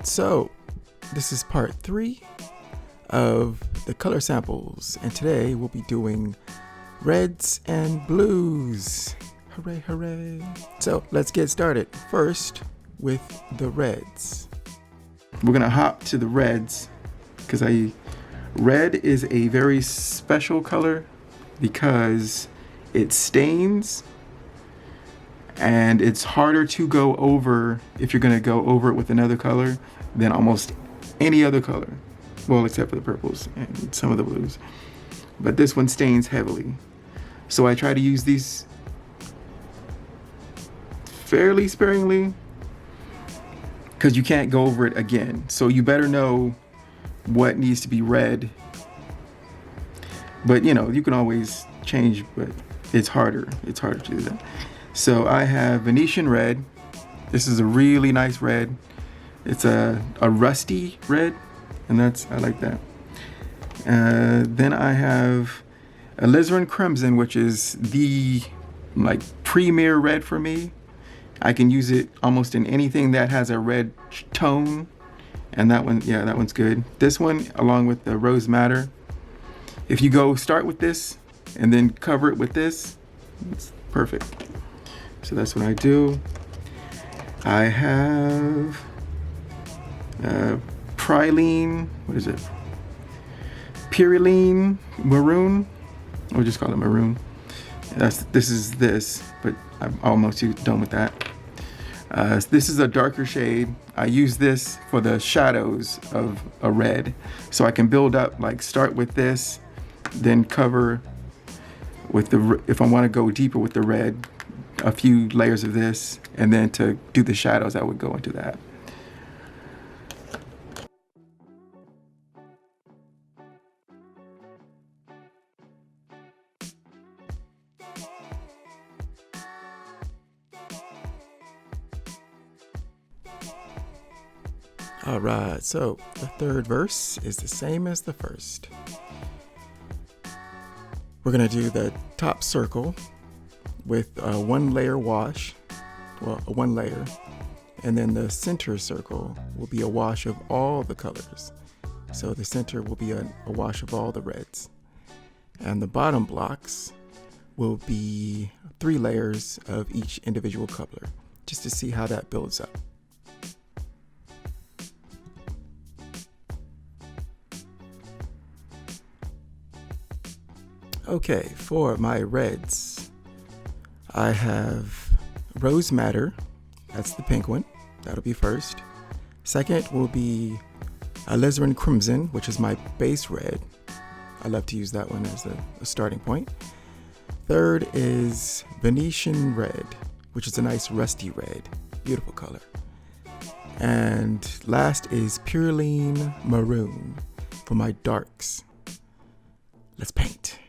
So this is part 3 of the color samples, and today we'll be doing reds and blues. Hooray, hooray. So let's get started. First with the reds. We're gonna hop to the reds because red is a very special color because it stains and it's harder to go over if you're gonna go over it with another color than almost any other color. Well, except for the purples and some of the blues. But this one stains heavily. So I try to use these fairly sparingly because you can't go over it again. So you better know what needs to be red. But you know, you can always change, but it's harder. It's harder to do that. So I have Venetian red. This is a really nice red. It's a rusty red, and I like that. Then I have alizarin crimson, which is the premier red for me. I can use it almost in anything that has a red tone, and that one, yeah, that one's good. This one, along with the rose madder. If you start with this and then cover it with this, it's perfect. So that's what I do. I have Pyrylene, what is it? Pyrylene maroon. We'll just call it maroon. This is this, but I'm almost done with that. This is a darker shade. I use this for the shadows of a red. So I can build up, start with this, then cover with if I want to go deeper with the red, a few layers of this, and then to do the shadows, I would go into that. All right, so the third verse is the same as the first. We're gonna do the top circle with a 1 layer wash, well, a 1 layer, and then the center circle will be a wash of all the colors. So the center will be a wash of all the reds. And the bottom blocks will be 3 layers of each individual color, just to see how that builds up. Okay, for my reds, I have rose madder. That's the pink one. That'll be first. Second will be alizarin crimson, which is my base red. I love to use that one as a starting point. Third is Venetian red, which is a nice rusty red. Beautiful color. And last is Pyrylene maroon for my darks. Let's paint.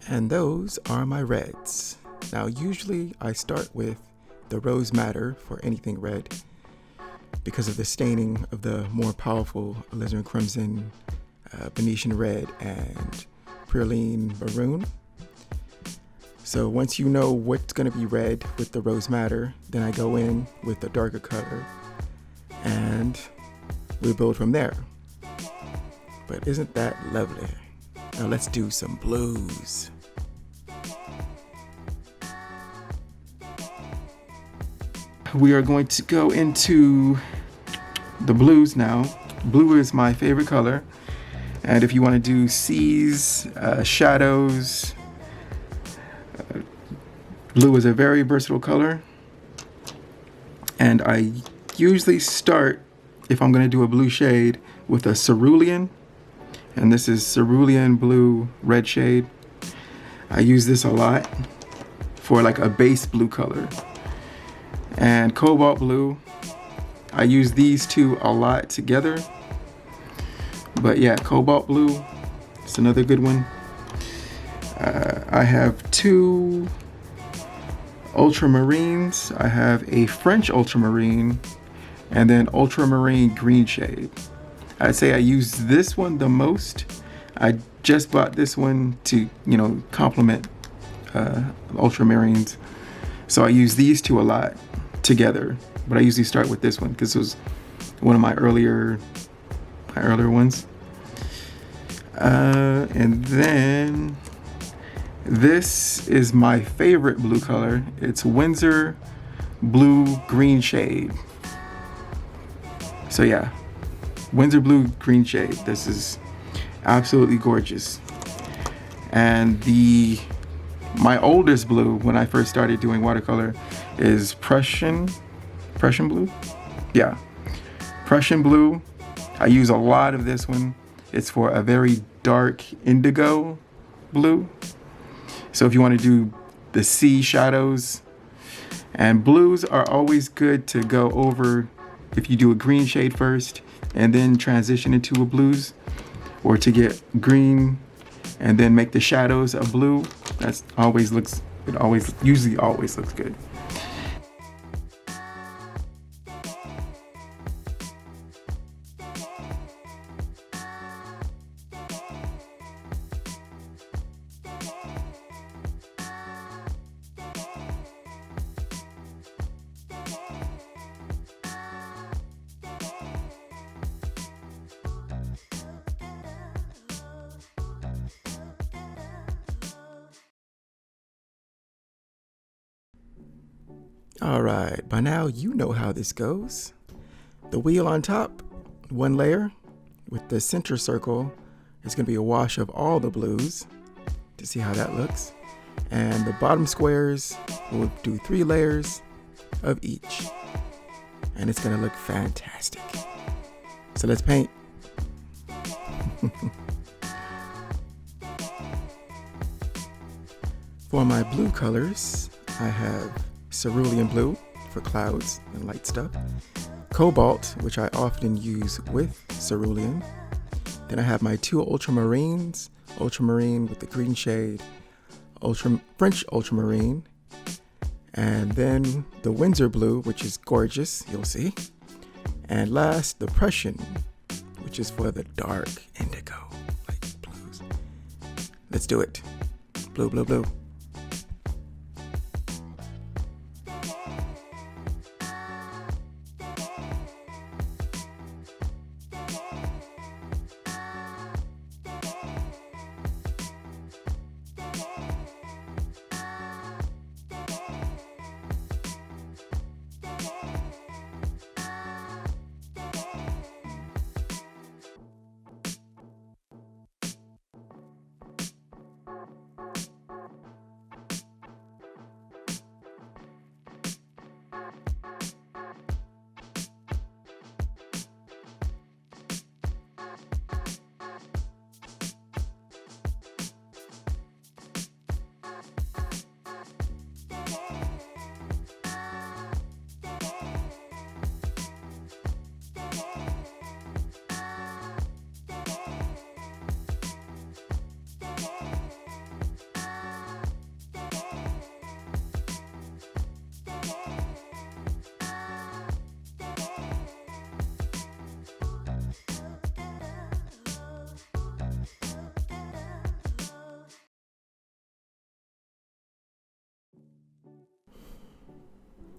And those are my reds. Now usually I start with the rose madder for anything red because of the staining of the more powerful alizarin crimson, Venetian red, and praline maroon. So once you know what's going to be red with the rose madder, then I go in with the darker color and we build from there. But isn't that lovely? Now let's do some blues. We are going to go into the blues now. Blue is my favorite color. And if you want to do seas, shadows, blue is a very versatile color. And I usually start, if I'm going to do a blue shade, with a cerulean. And this is cerulean blue red shade. I use this a lot for like a base blue color. And cobalt blue, I use these two a lot together. But yeah, cobalt blue, it's another good one. I have two ultramarines. I have a French ultramarine and then ultramarine green shade. I'd say I use this one the most. I just bought this one to, complement ultramarines. So I use these two a lot together, but I usually start with this one because it was one of my earlier ones. And then this is my favorite blue color. It's Winsor blue green shade. So yeah, Winsor blue green shade. This is absolutely gorgeous. And my oldest blue when I first started doing watercolor is Prussian blue. Yeah, Prussian blue. I use a lot of this one. It's for a very dark indigo blue. So if you want to do the sea shadows, and blues are always good to go over if you do a green shade first and then transition into a blues, or to get green and then make the shadows a blue. Usually always looks good. All right, by now you know how this goes. The wheel on top, one layer, with the center circle is going to be a wash of all the blues to see how that looks. And the bottom squares, we'll do 3 layers of each. And it's going to look fantastic. So let's paint. For my blue colors, I have cerulean blue for clouds and light stuff, cobalt, which I often use with cerulean. Then I have my 2 ultramarines, ultramarine with the green shade, French ultramarine, and then the Winsor blue, which is gorgeous, you'll see. And last, the Prussian, which is for the dark indigo, like blues. Let's do it. Blue, blue, blue.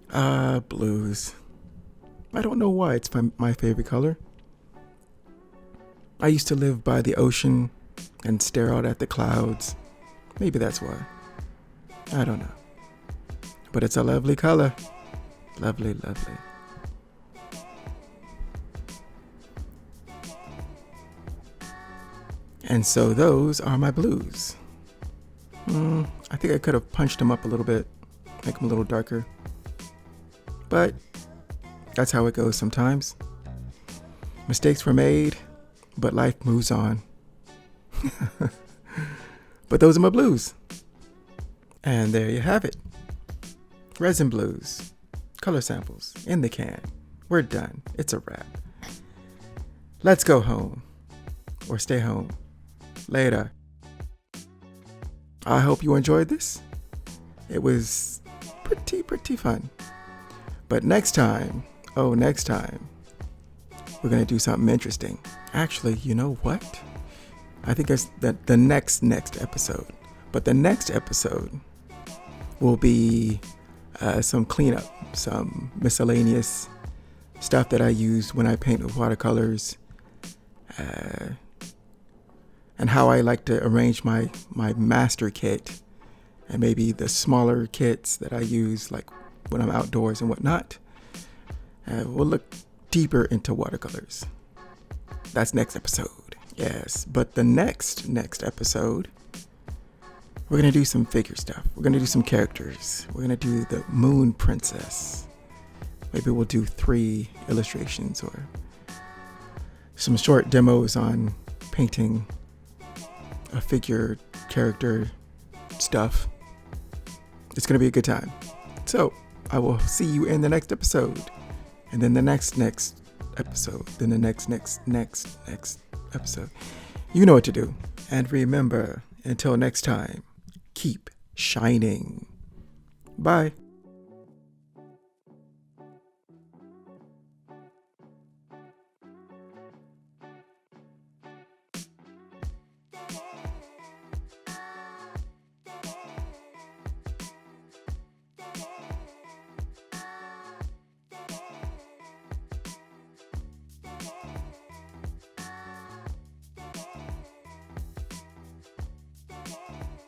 Blues. I don't know why it's my favorite color. I used to live by the ocean and stare out at the clouds. Maybe that's why. I don't know. But it's a lovely color. Lovely, lovely. And so those are my blues. I think I could have punched them up a little bit, make them a little darker. But that's how it goes sometimes. Mistakes were made, but life moves on. But those are my blues. And there you have it. Reds and blues. Color samples in the can. We're done. It's a wrap. Let's go home. Or stay home. Later. I hope you enjoyed this. It was pretty fun. But next time, we're going to do something interesting. Actually, you know what? I think that's the next episode. But the next episode will be some cleanup, some miscellaneous stuff that I use when I paint with watercolors, and how I like to arrange my master kit, and maybe the smaller kits that I use like when I'm outdoors and whatnot. We'll look deeper into watercolors. That's next episode. Yes, but the next episode, we're going to do some figure stuff. We're going to do some characters. We're going to do the Moon Princess. Maybe we'll do 3 illustrations or some short demos on painting a figure, character, stuff. It's going to be a good time. So I will see you in the next episode. And then the next episode. Then the next episode. You know what to do. And remember, until next time, keep shining. Bye.